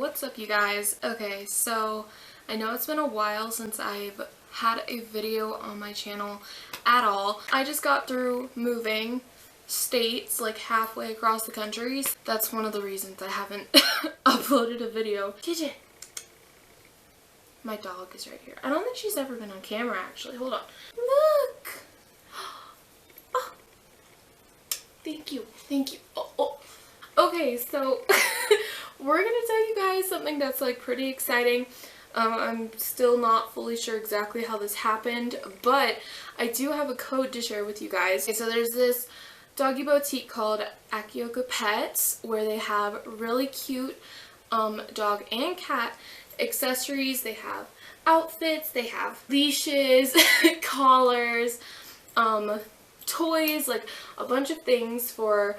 what's up you guys? Okay, so I know it's been a while since I've had a video on my channel at all. I just got through moving states like halfway across the country. That's one of the reasons I haven't uploaded a video. Gidget! My dog is right here. I don't think she's ever been on camera actually. Hold on. Look! Oh. Thank you. Thank you. Oh. Okay, so we're gonna tell you guys something that's like pretty exciting. I'm still not fully sure exactly how this happened, but I do have a code to share with you guys. Okay, so there's this doggy boutique called Akioka Pets where they have really cute dog and cat accessories. They have outfits, they have leashes, collars, toys, like a bunch of things for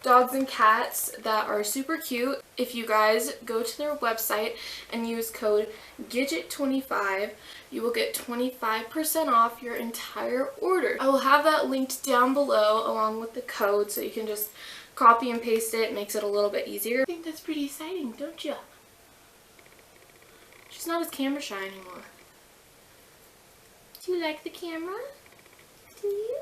dogs and cats that are super cute. If you guys go to their website and use code GIDGET25, you will get 25% off your entire order. I will have that linked down below along with the code so you can just copy and paste it. It makes it a little bit easier. I think that's pretty exciting, don't you? She's not as camera shy anymore. Do you like the camera? Do you?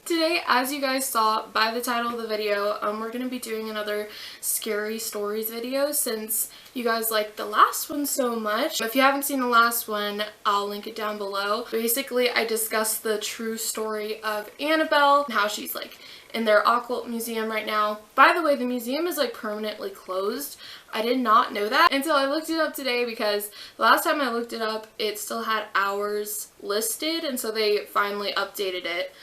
Today, as you guys saw by the title of the video, we're going to be doing another scary stories video since you guys liked the last one so much. If you haven't seen the last one, I'll link it down below. Basically, I discussed the true story of Annabelle and how she's like in their occult museum right now. By the way, the museum is like permanently closed. I did not know that until I looked it up today because the last time I looked it up, it still had hours listed, and so they finally updated it.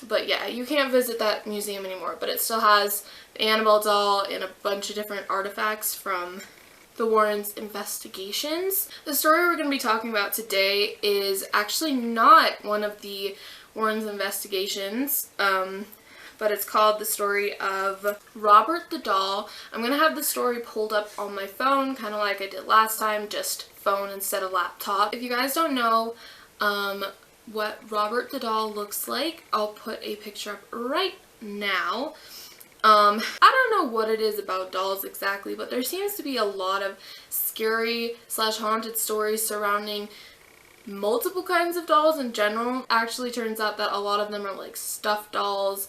But yeah, you can't visit that museum anymore, but it still has the Annabelle doll and a bunch of different artifacts from the Warrens' investigations. The story we're going to be talking about today is actually not one of the Warrens' investigations, but it's called the story of Robert the Doll. I'm going to have the story pulled up on my phone, kind of like I did last time, just phone instead of laptop. If you guys don't know, what Robert the Doll looks like, I'll put a picture up right now. I don't know what it is about dolls exactly, but there seems to be a lot of scary / haunted stories surrounding multiple kinds of dolls in general. Actually turns out that a lot of them are like stuffed dolls,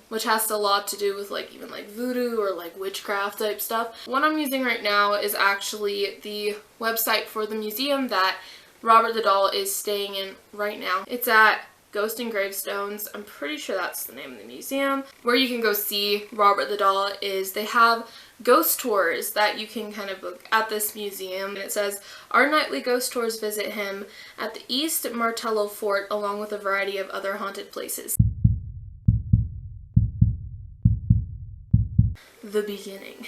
which has a lot to do with like even like voodoo or like witchcraft type stuff. What I'm using right now is actually the website for the museum that Robert the Doll is staying in right now. It's at Ghost and Gravestones. I'm pretty sure that's the name of the museum. Where you can go see Robert the Doll is they have ghost tours that you can kind of book at this museum. And it says, our nightly ghost tours visit him at the East Martello Fort along with a variety of other haunted places. The beginning.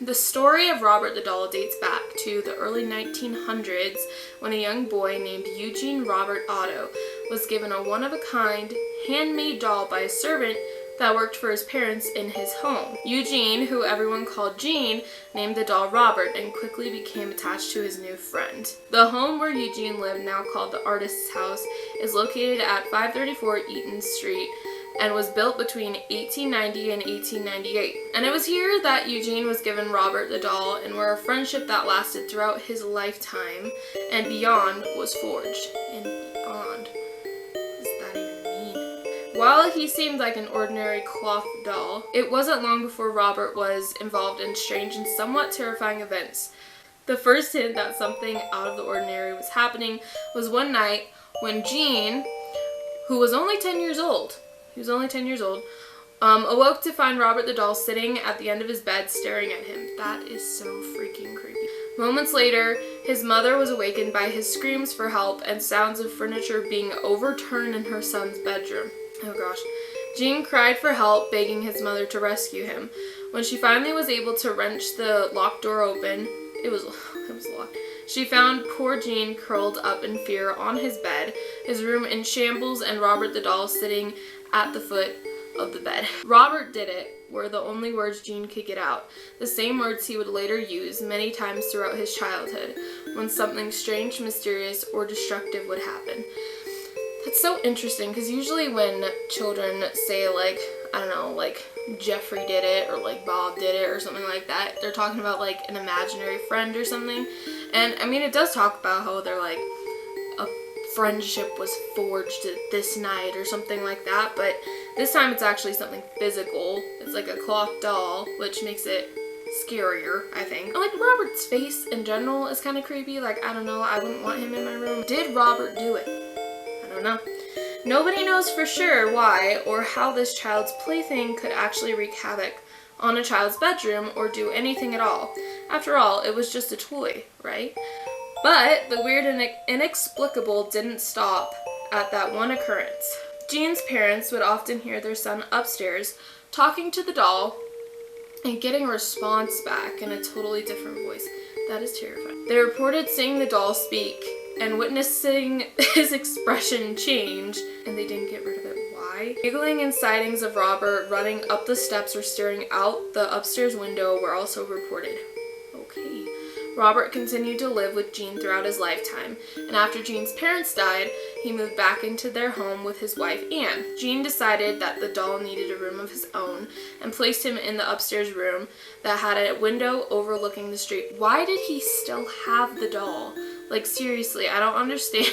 The story of Robert the Doll dates back to the early 1900s when a young boy named Eugene Robert Otto was given a one-of-a-kind handmade doll by a servant that worked for his parents in his home. Eugene, who everyone called Gene, named the doll Robert and quickly became attached to his new friend. The home where Eugene lived, now called the Artist's House, is located at 534 Eaton Street and was built between 1890 and 1898. And it was here that Eugene was given Robert the Doll and where a friendship that lasted throughout his lifetime and beyond was forged. And beyond. What does that even mean? While he seemed like an ordinary cloth doll, it wasn't long before Robert was involved in strange and somewhat terrifying events. The first hint that something out of the ordinary was happening was one night when Gene, who was only 10 years old, awoke to find Robert the Doll sitting at the end of his bed staring at him. That is so freaking creepy. Moments later, his mother was awakened by his screams for help and sounds of furniture being overturned in her son's bedroom. Oh gosh. Gene cried for help, begging his mother to rescue him. When she finally was able to wrench the locked door open, it was locked. She found poor Gene curled up in fear on his bed, his room in shambles, and Robert the Doll sitting at the foot of the bed. Robert did it were the only words Gene could get out, the same words he would later use many times throughout his childhood when something strange, mysterious, or destructive would happen. That's so interesting because usually when children say like, I don't know, like Jeffrey did it or like Bob did it or something like that. They're talking about like an imaginary friend or something. And I mean, it does talk about how they're like a friendship was forged at this night or something like that, but this time it's actually something physical. It's like a cloth doll, which makes it scarier, I think. Like, Robert's face in general is kind of creepy. Like, I don't know, I wouldn't want him in my room. Did Robert do it? I don't know. Nobody knows for sure why or how this child's plaything could actually wreak havoc on a child's bedroom or do anything at all. After all, it was just a toy, right? But the weird and inexplicable didn't stop at that one occurrence. Jean's parents would often hear their son upstairs talking to the doll and getting a response back in a totally different voice. That is terrifying. They reported seeing the doll speak and witnessing his expression change, and they didn't get rid of it. Why? Giggling and sightings of Robert running up the steps or staring out the upstairs window were also reported. Okay. Robert continued to live with Jean throughout his lifetime, and after Jean's parents died, he moved back into their home with his wife, Anne. Jean decided that the doll needed a room of his own and placed him in the upstairs room that had a window overlooking the street. Why did he still have the doll? Like, seriously, I don't understand.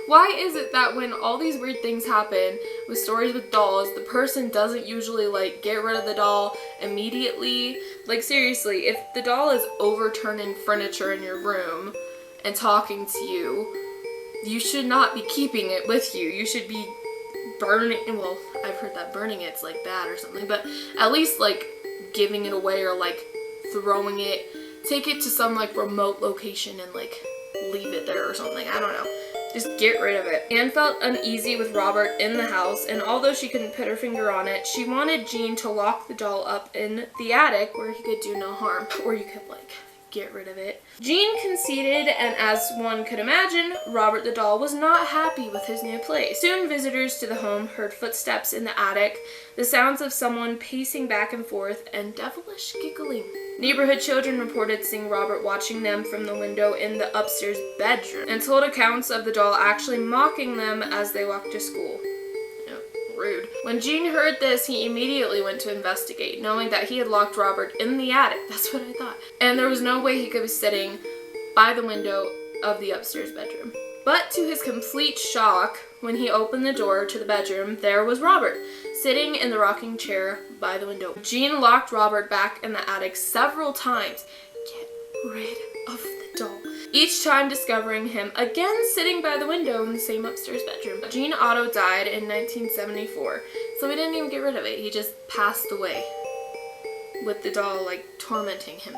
Why is it that when all these weird things happen with stories with dolls, the person doesn't usually, like, get rid of the doll immediately? Like, seriously, if the doll is overturning furniture in your room and talking to you, you should not be keeping it with you. You should be burning, well, I've heard that burning it's, like, bad or something, but at least, like, giving it away or, like, throwing it. Take it to some, like, remote location and, like, leave it there or something. I don't know. Just get rid of it. Anne felt uneasy with Robert in the house, and although she couldn't put her finger on it, she wanted Jean to lock the doll up in the attic where he could do no harm. Or you could, like, get rid of it. Jean conceded, and as one could imagine, Robert the doll was not happy with his new place. Soon visitors to the home heard footsteps in the attic, the sounds of someone pacing back and forth, and devilish giggling. Neighborhood children reported seeing Robert watching them from the window in the upstairs bedroom, and told accounts of the doll actually mocking them as they walked to school. Rude. When Jean heard this, he immediately went to investigate, knowing that he had locked Robert in the attic. That's what I thought. And there was no way he could be sitting by the window of the upstairs bedroom. But to his complete shock, when he opened the door to the bedroom, there was Robert, sitting in the rocking chair by the window. Jean locked Robert back in the attic several times. Get rid of the doll. Each time discovering him again sitting by the window in the same upstairs bedroom. Jean Otto died in 1974, so we didn't even get rid of it. He just passed away with the doll, like, tormenting him,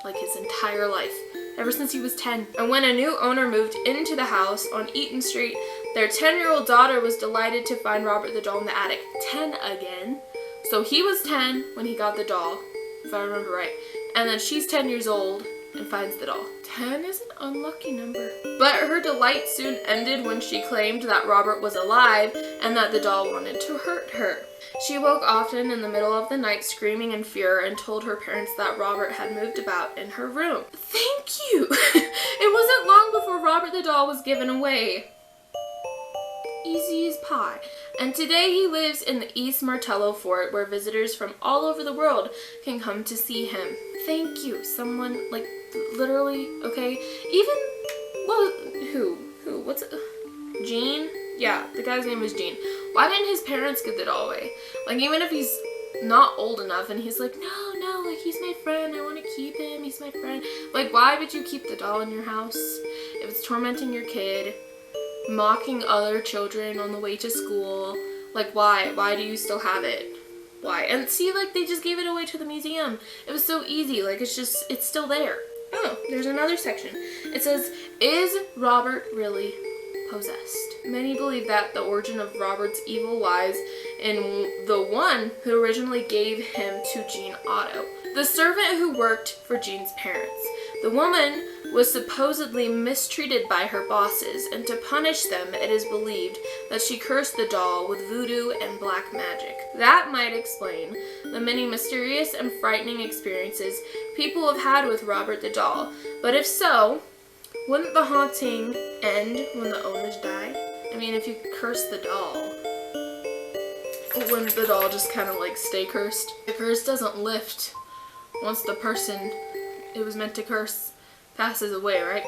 like, his entire life, ever since he was 10. And when a new owner moved into the house on Eaton Street, their 10-year-old daughter was delighted to find Robert the doll in the attic. 10 again? So he was 10 when he got the doll, if I remember right, and then she's 10 years old and finds the doll. 10 is an unlucky number. But her delight soon ended when she claimed that Robert was alive and that the doll wanted to hurt her. She woke often in the middle of the night screaming in fear and told her parents that Robert had moved about in her room. Thank you! It wasn't long before Robert the doll was given away. Easy as pie. And today he lives in the East Martello Fort, where visitors from all over the world can come to see him. Thank you. Someone, like, literally, okay? Even, well, who? What's it? Jean? Yeah, the guy's name is Jean. Why didn't his parents give the doll away? Like, even if he's not old enough and he's like, no, like, he's my friend, I want to keep him, he's my friend. Like, why would you keep the doll in your house if it's tormenting your kid, mocking other children on the way to school? Like, why? Why do you still have it? Why? And see, like, they just gave it away to the museum. It was so easy. Like, it's still there. Oh, there's another section. It says, is Robert really possessed? Many believe that the origin of Robert's evil lies in the one who originally gave him to Jean Otto, the servant who worked for Jean's parents. The woman was supposedly mistreated by her bosses, and to punish them, it is believed that she cursed the doll with voodoo and black magic. That might explain the many mysterious and frightening experiences people have had with Robert the doll. But if so, wouldn't the haunting end when the owners died? I mean, if you curse the doll, when the doll just kind of like stay cursed. The curse doesn't lift once the person it was meant to curse passes away, right?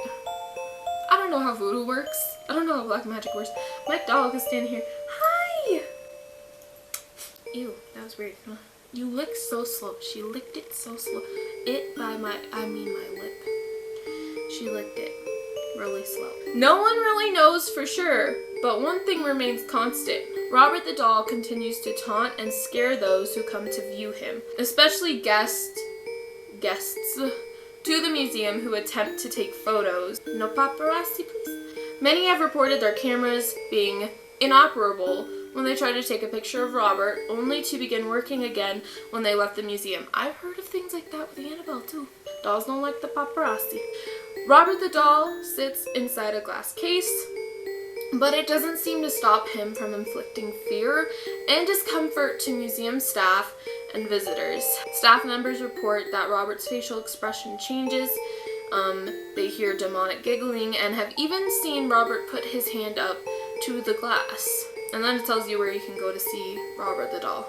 I don't know how voodoo works. I don't know how black magic works. My dog is standing here. Hi! Ew, that was weird. You licked so slow. She licked it so slow. I mean my lip. She licked it really slow. No one really knows for sure, but one thing remains constant. Robert the doll continues to taunt and scare those who come to view him, especially guests to the museum who attempt to take photos. No paparazzi, please. Many have reported their cameras being inoperable when they tried to take a picture of Robert, only to begin working again when they left the museum. I've heard of things like that with the Annabelle too. Dolls don't like the paparazzi. Robert the doll sits inside a glass case, but it doesn't seem to stop him from inflicting fear and discomfort to museum staff and visitors. Staff members report that Robert's facial expression changes. They hear demonic giggling and have even seen Robert put his hand up to the glass. And then it tells you where you can go to see Robert the doll.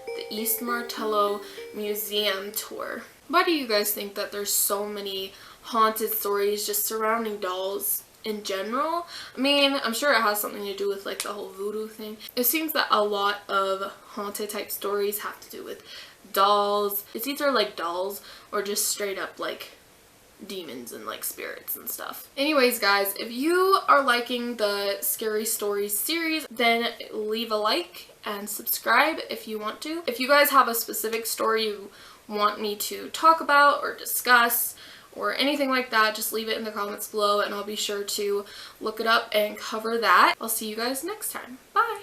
The East Martello Museum Tour. Why do you guys think that there's so many haunted stories just surrounding dolls in general? I mean, I'm sure it has something to do with like the whole voodoo thing. It seems that a lot of haunted type stories have to do with dolls. It's either like dolls or just straight up like demons and like spirits and stuff. Anyways guys, if you are liking the Scary Stories series, then leave a like and subscribe if you want to. If you guys have a specific story you want me to talk about or discuss or anything like that, just leave it in the comments below and I'll be sure to look it up and cover that. I'll see you guys next time. Bye!